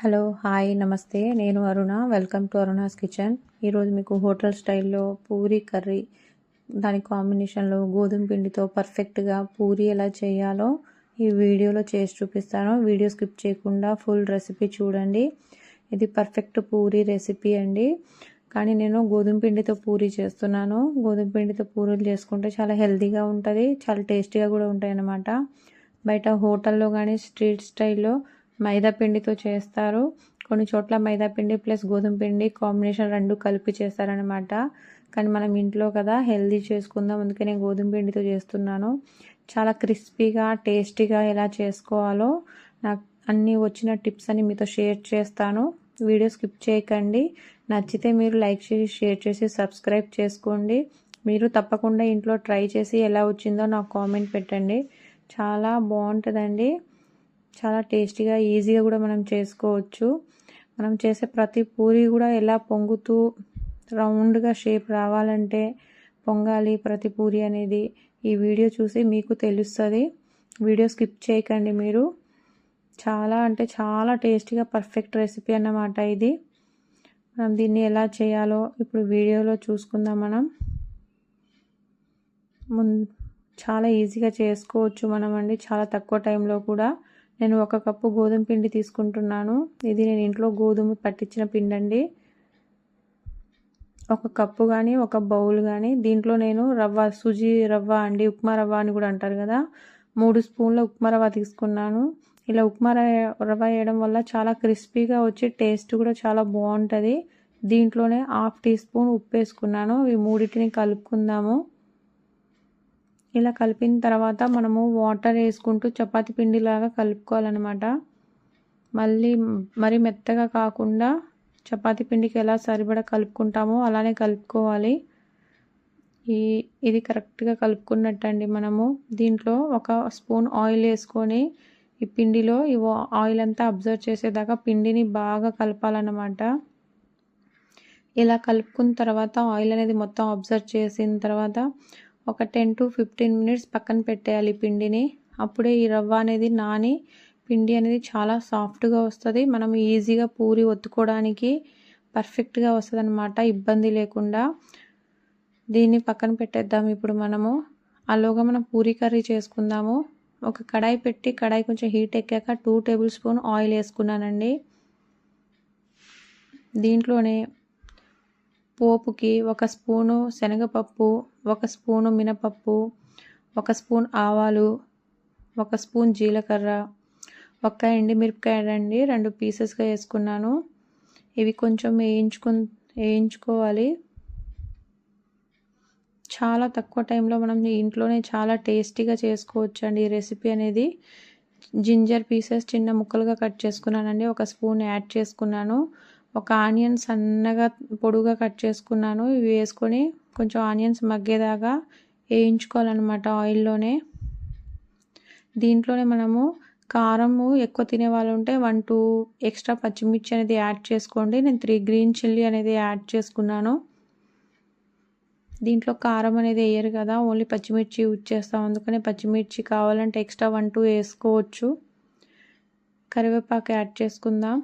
Hello, hi, నమస్తే. నేను Aruna. Welcome to Aruna's kitchen. ఈరోజు మీకు హోటల్ స్టైల్లో పూరీ కర్రీ, దాని కాంబినేషన్లో గోధుమ పిండితో పర్ఫెక్ట్గా పూరీ ఎలా చేయాలో ఈ వీడియోలో చేసి చూపిస్తాను. వీడియో స్కిప్ చేయకుండా ఫుల్ రెసిపీ చూడండి. ఇది పర్ఫెక్ట్ పూరీ రెసిపీ అండి. కానీ నేను గోధుమ పిండితో పూరీ చేస్తున్నాను. గోధుమ పిండితో పూరీలు చేసుకుంటే చాలా హెల్తీగా ఉంటుంది, చాలా టేస్టీగా కూడా ఉంటాయి అన్నమాట. బయట హోటల్లో కానీ స్ట్రీట్ స్టైల్లో మైదా పిండితో చేస్తారు. కొన్ని చోట్ల మైదా పిండి ప్లస్ గోధుమ పిండి కాంబినేషన్ రెండు కలిపి చేస్తారనమాట. కానీ మనం ఇంట్లో కదా హెల్దీ చేసుకుందాం, అందుకే నేను గోధుమ పిండితో చేస్తున్నాను. చాలా క్రిస్పీగా టేస్టీగా ఎలా చేసుకోవాలో నాకు అన్నీ వచ్చిన టిప్స్ అని మీతో షేర్ చేస్తాను. వీడియో స్కిప్ చేయకండి. నచ్చితే మీరు లైక్ చేసి షేర్ చేసి సబ్స్క్రైబ్ చేసుకోండి. మీరు తప్పకుండా ఇంట్లో ట్రై చేసి ఎలా వచ్చిందో నాకు కామెంట్ పెట్టండి. చాలా బాగుంటుందండి. చాలా టేస్టీగా ఈజీగా కూడా మనం చేసుకోవచ్చు. మనం చేసే ప్రతి పూరి కూడా ఎలా పొంగుతూ రౌండ్గా షేప్ రావాలంటే పొంగాలి ప్రతి పూరి అనేది ఈ వీడియో చూసి మీకు తెలుస్తుంది. వీడియో స్కిప్ చేయకండి మీరు. చాలా అంటే చాలా టేస్టీగా పర్ఫెక్ట్ రెసిపీ అన్నమాట ఇది. మనం దీన్ని ఎలా చేయాలో ఇప్పుడు వీడియోలో చూసుకుందాం. మనం చాలా ఈజీగా చేసుకోవచ్చు మనం అండి, చాలా తక్కువ టైంలో కూడా. నేను 1 కప్పు గోధుమ పిండి తీసుకుంటున్నాను. ఇది నేను ఇంట్లో గోధుమ పట్టించిన పిండి అండి. 1 కప్పు కానీ 1 బౌల్ కానీ. దీంట్లో నేను రవ్వ, సుజీ రవ్వ అండి, ఉప్మా రవ్వ అని కూడా అంటారు కదా, 3 స్పూన్ల ఉప్మా రవ్వ తీసుకున్నాను. ఇలా ఉప్మా రవ్వ వేయడం వల్ల చాలా క్రిస్పీగా వచ్చి టేస్ట్ కూడా చాలా బాగుంటుంది. దీంట్లోనే 1/2 టీ స్పూన్ ఉప్పు వేసుకున్నాను. ఈ మూడింటిని కలుపుకుందాము. ఇలా కలిపిన తర్వాత మనము వాటర్ వేసుకుంటూ చపాతీ పిండిలాగా కలుపుకోవాలన్నమాట. మరి మెత్తగా కాకుండా చపాతీ పిండికి ఎలా సరిపడా కలుపుకుంటామో అలానే కలుపుకోవాలి. ఇది కరెక్ట్గా కలుపుకున్నట్టండి. మనము దీంట్లో 1 స్పూన్ ఆయిల్ వేసుకొని ఈ పిండిలో ఆయిల్ అంతా అబ్జర్వ్ చేసేదాకా పిండిని బాగా కలపాలన్నమాట. ఇలా కలుపుకున్న తర్వాత ఆయిల్ అనేది మొత్తం అబ్జర్వ్ చేసిన తర్వాత ఒక 10 to 15 మినిట్స్ పక్కన పెట్టేయాలి పిండిని. అప్పుడే ఈ రవ్వ అనేది నాని పిండి అనేది చాలా సాఫ్ట్గా వస్తుంది. మనం ఈజీగా పూరి ఒత్తుకోవడానికి పర్ఫెక్ట్గా వస్తుంది అన్నమాట, ఇబ్బంది లేకుండా. దీన్ని పక్కన పెట్టేద్దాం ఇప్పుడు మనము. అలాగా మనం పూరి కర్రీ చేసుకుందాము. ఒక కడాయి పెట్టి కడాయి కొంచెం హీట్ ఎక్కాక 2 టేబుల్ స్పూన్ ఆయిల్ వేసుకున్నానండి. దీంట్లోనే పోపుకి 1 స్పూను శనగపప్పు, 1 స్పూను మినపప్పు, 1 స్పూన్ ఆవాలు, 1 స్పూన్ జీలకర్ర, 1 ఎండుమిరపకాయ అండి, 2 పీసెస్గా వేసుకున్నాను. ఇవి కొంచెం వేయించుకోవాలి. చాలా తక్కువ టైంలో మనం ఇంట్లోనే చాలా టేస్టీగా చేసుకోవచ్చు అండి ఈ రెసిపీ అనేది. జింజర్ పీసెస్ చిన్న ముక్కలుగా కట్ చేసుకున్నానండి, 1 స్పూన్ యాడ్ చేసుకున్నాను. 1 ఆనియన్ సన్నగా పొడుగా కట్ చేసుకున్నాను. ఇవి వేసుకొని కొంచెం ఆనియన్స్ మగ్గేదాకా వేయించుకోవాలన్నమాట ఆయిల్లోనే. దీంట్లోనే మనము కారము ఎక్కువ తినే వాళ్ళు ఉంటే 1-2 ఎక్స్ట్రా పచ్చిమిర్చి అనేది యాడ్ చేసుకోండి. నేను 3 గ్రీన్ చిల్లీ అనేది యాడ్ చేసుకున్నాను. దీంట్లో కారం అనేది వేయరు కదా, ఓన్లీ పచ్చిమిర్చి యూజ్ చేస్తాం, అందుకని పచ్చిమిర్చి కావాలంటే ఎక్స్ట్రా 1-2 వేసుకోవచ్చు. కరివేపాకు యాడ్ చేసుకుందాం.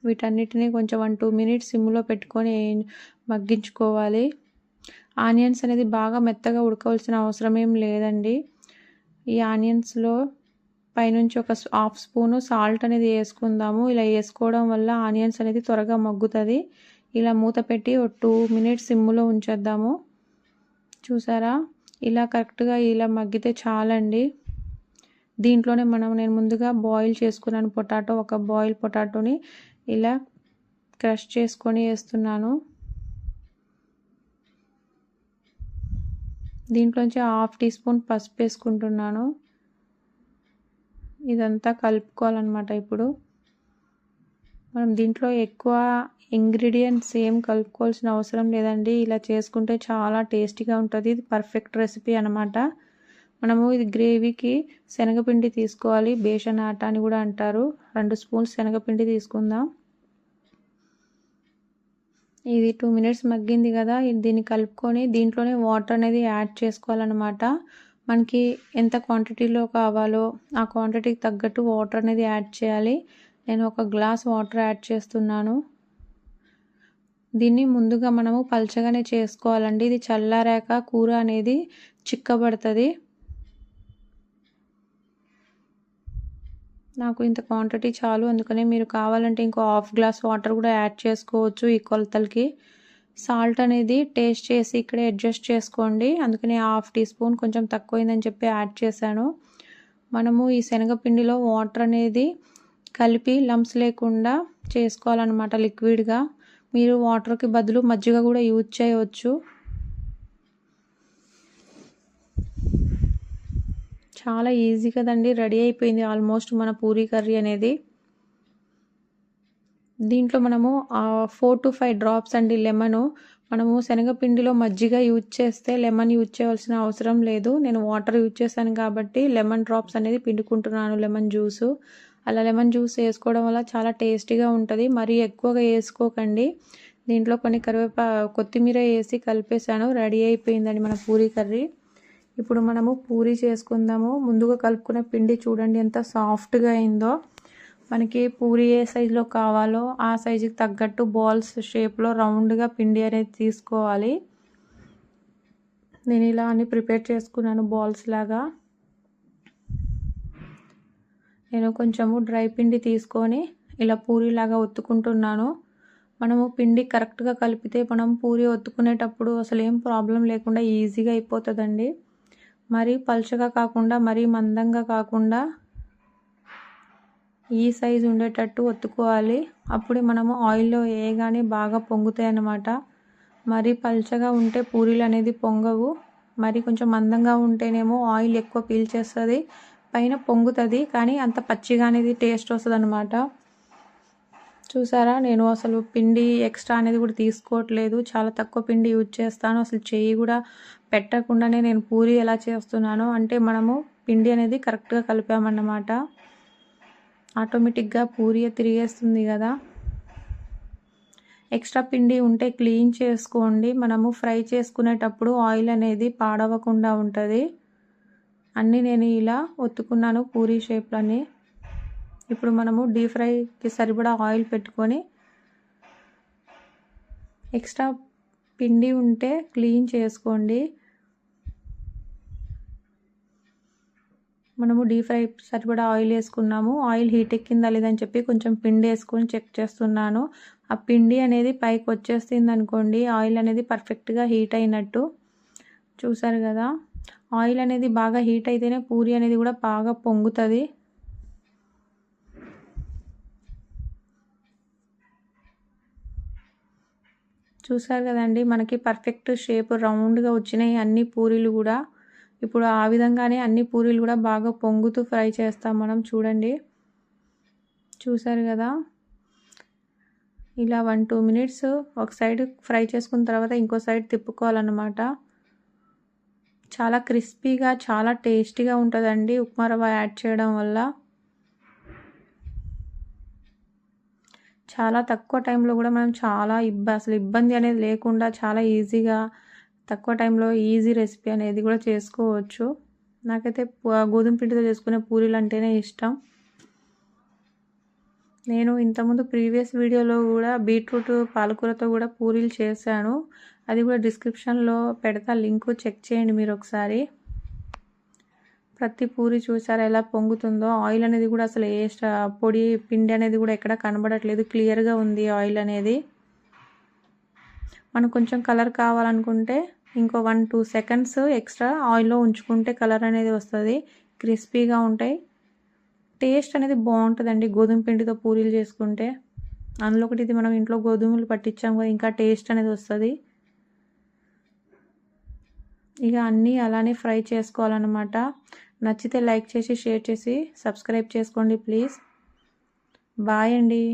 వీటన్నిటిని కొంచెం 1-2 మినిట్స్ సిమ్లో పెట్టుకొని మగ్గించుకోవాలి. ఆనియన్స్ అనేది బాగా మెత్తగా ఉడకవలసిన అవసరం ఏం లేదండి. ఈ ఆనియన్స్లో పైనుంచి 1/2 స్పూను సాల్ట్ అనేది వేసుకుందాము. ఇలా వేసుకోవడం వల్ల ఆనియన్స్ అనేది త్వరగా మగ్గుతుంది. ఇలా మూత పెట్టి 2 మినిట్స్ సిమ్లో ఉంచేద్దాము. చూసారా, ఇలా కరెక్ట్గా ఇలా మగ్గితే చాలండి. దీంట్లోనే నేను ముందుగా బాయిల్ చేసుకున్నాను పొటాటో, 1 బాయిల్ పొటాటోని ఇలా క్రష్ చేసుకొని వేస్తున్నాను. దీంట్లోంచి 1/2 టీ స్పూన్ పసుపు వేసుకుంటున్నాను. ఇదంతా కలుపుకోవాలన్నమాట. ఇప్పుడు మనం దీంట్లో ఎక్కువ ఇంగ్రీడియంట్స్ ఏం కలుపుకోవాల్సిన అవసరం లేదండి. ఇలా చేసుకుంటే చాలా టేస్టీగా ఉంటుంది. ఇది పర్ఫెక్ట్ రెసిపీ అన్నమాట. మనము ఇది గ్రేవీకి శనగపిండి తీసుకోవాలి, బేసన్ ఆట అని కూడా అంటారు. 2 స్పూన్స్ శనగపిండి తీసుకుందాం. ఇది 2 మినిట్స్ మగ్గింది కదా, దీన్ని కలుపుకొని దీంట్లోనే వాటర్ అనేది యాడ్ చేసుకోవాలన్నమాట. మనకి ఎంత క్వాంటిటీలో కావాలో ఆ క్వాంటిటీకి తగ్గట్టు వాటర్ అనేది యాడ్ చేయాలి. నేను 1 గ్లాస్ వాటర్ యాడ్ చేస్తున్నాను. దీన్ని ముందుగా మనము పల్చగానే చేసుకోవాలండి. ఇది చల్లారాక కూర అనేది చిక్కబడుతుంది. నాకు ఇంత క్వాంటిటీ చాలు, అందుకనే మీరు కావాలంటే ఇంకో 1/2 గ్లాస్ వాటర్ కూడా యాడ్ చేసుకోవచ్చు ఈ కొలతలకి. సాల్ట్ అనేది టేస్ట్ చేసి ఇక్కడే అడ్జస్ట్ చేసుకోండి. అందుకనే 1/2 టీ స్పూన్ కొంచెం తక్కువైందని చెప్పి యాడ్ చేశాను. మనము ఈ శనగపిండిలో వాటర్ అనేది కలిపి లంప్స్ లేకుండా చేసుకోవాలన్నమాట లిక్విడ్గా. మీరు వాటర్కి బదులు మజ్జిగ కూడా యూజ్ చేయవచ్చు. చాలా ఈజీ కదండి, రెడీ అయిపోయింది ఆల్మోస్ట్ మన పూరీ కర్రీ అనేది. దీంట్లో మనము 4 to 5 డ్రాప్స్ అండి లెమను. మనము శనగపిండిలో మజ్జిగ యూజ్ చేస్తే లెమన్ యూజ్ చేయవలసిన అవసరం లేదు. నేను వాటర్ యూజ్ చేశాను కాబట్టి లెమన్ డ్రాప్స్ అనేది పిండుకుంటున్నాను, లెమన్ జ్యూసు. అలా లెమన్ జ్యూస్ వేసుకోవడం వల్ల చాలా టేస్టీగా ఉంటుంది. మరీ ఎక్కువగా వేసుకోకండి. దీంట్లో కొన్ని కొత్తిమీర వేసి కలిపేసాను. రెడీ అయిపోయిందండి మన పూరీ కర్రీ. ఇప్పుడు మనము పూరీ చేసుకుందాము. ముందుగా కలుపుకునే పిండి చూడండి ఎంత సాఫ్ట్గా అయిందో. మనకి పూరీ ఏ సైజులో కావాలో ఆ సైజుకి తగ్గట్టు బాల్స్ షేప్లో రౌండ్గా పిండి అనేది తీసుకోవాలి. నేను ఇలా అన్ని ప్రిపేర్ చేసుకున్నాను బాల్స్ లాగా. నేను కొంచెము డ్రై పిండి తీసుకొని ఇలా పూరీలాగా ఒత్తుకుంటున్నాను. మనము పిండి కరెక్ట్గా కలిపితే మనం పూరీ ఒత్తుకునేటప్పుడు అసలు ఏం ప్రాబ్లం లేకుండా ఈజీగా అయిపోతుందండి. మరీ పలుచగా కాకుండా మరీ మందంగా కాకుండా ఈ సైజు ఉండేటట్టు ఒత్తుకోవాలి. అప్పుడే మనము ఆయిల్లో వేయగానే బాగా పొంగుతాయి అన్నమాట. మరీ పలుచగా ఉంటే పూరీలు అనేది పొంగవు. మరి కొంచెం మందంగా ఉంటేనేమో ఆయిల్ ఎక్కువ పీల్చేస్తుంది, పైన పొంగుతుంది, కానీ అంత పచ్చిగా అనేది టేస్ట్ వస్తుంది అన్నమాట. చూసారా, నేను అసలు పిండి ఎక్స్ట్రా అనేది కూడా తీసుకోవట్లేదు. చాలా తక్కువ పిండి యూజ్ చేస్తాను. అసలు చెయ్యి కూడా పెట్టకుండానే నేను పూరీ ఎలా చేస్తున్నాను అంటే మనము పిండి అనేది కరెక్ట్గా కలిపామన్నమాట. ఆటోమేటిక్గా పూరీ తిరిగేస్తుంది కదా. ఎక్స్ట్రా పిండి ఉంటే క్లీన్ చేసుకోండి. మనము ఫ్రై చేసుకునేటప్పుడు ఆయిల్ అనేది పాడవకుండా ఉంటుంది. అన్నీ నేను ఇలా ఒత్తుకున్నాను పూరీ షేప్లని. ఇప్పుడు మనము డీప్ ఫ్రైకి సరిపడా ఆయిల్ పెట్టుకొని ఎక్స్ట్రా పిండి ఉంటే క్లీన్ చేసుకోండి. మనము డీప్ ఫ్రై సరిపడా ఆయిల్ వేసుకున్నాము. ఆయిల్ హీట్ ఎక్కిందా లేదని చెప్పి కొంచెం పిండి వేసుకొని చెక్ చేస్తున్నాను. ఆ పిండి అనేది పైకి వచ్చేస్తుంది అనుకోండి, ఆయిల్ అనేది పర్ఫెక్ట్గా హీట్ అయినట్టు. చూసారు కదా, ఆయిల్ అనేది బాగా హీట్ అయితేనే పూరీ అనేది కూడా బాగా పొంగుతుంది. చూసారు కదండి, మనకి పర్ఫెక్ట్ షేప్ రౌండ్గా వచ్చినాయి అన్ని పూరీలు కూడా. ఇప్పుడు ఆ విధంగానే అన్ని పూరీలు కూడా బాగా పొంగుతూ ఫ్రై చేస్తాం మనం. చూడండి, చూసారు కదా, ఇలా 1-2 మినిట్స్ ఒక సైడ్ ఫ్రై చేసుకున్న తర్వాత ఇంకో సైడ్ తిప్పుకోవాలన్నమాట. చాలా క్రిస్పీగా చాలా టేస్టీగా ఉంటుందండి ఉప్మా రవ్వ యాడ్ చేయడం వల్ల. చాలా తక్కువ టైంలో కూడా మనం చాలా అసలు ఇబ్బంది అనేది లేకుండా చాలా ఈజీగా తక్కువ టైంలో ఈజీ రెసిపీ అనేది కూడా చేసుకోవచ్చు. నాకైతే గోధుమ పిండితో చేసుకునే పూరీలు అంటేనే ఇష్టం. నేను ఇంతకుముందు ప్రీవియస్ వీడియోలో కూడా బీట్రూట్ పాలకూరతో కూడా పూరీలు చేశాను. అది కూడా డిస్క్రిప్షన్లో పెడతా, లింకు చెక్ చేయండి మీరు ఒకసారి. ప్రతి పూరి చూసారా ఎలా పొంగుతుందో. ఆయిల్ అనేది కూడా అసలు పొడి పిండి అనేది కూడా ఎక్కడ కనబడట్లేదు, క్లియర్గా ఉంది ఆయిల్ అనేది. మనకు కొంచెం కలర్ కావాలనుకుంటే ఇంకో 1-2 సెకండ్స్ ఎక్స్ట్రా ఆయిల్లో ఉంచుకుంటే కలర్ అనేది వస్తుంది, క్రిస్పీగా ఉంటాయి. టేస్ట్ అనేది బాగుంటుందండి గోధుమ పిండితో పూరీలు చేసుకుంటే. అందులో ఒకటి ఇది మనం ఇంట్లో గోధుమలు పట్టించాం కదా, ఇంకా టేస్ట్ అనేది వస్తుంది. ఇక అన్నీ అలానే ఫ్రై చేసుకోవాలన్నమాట. నచ్చితే లైక్ చేసి షేర్ చేసి సబ్స్క్రైబ్ చేసుకోండి ప్లీజ్. బాయ్ అండి.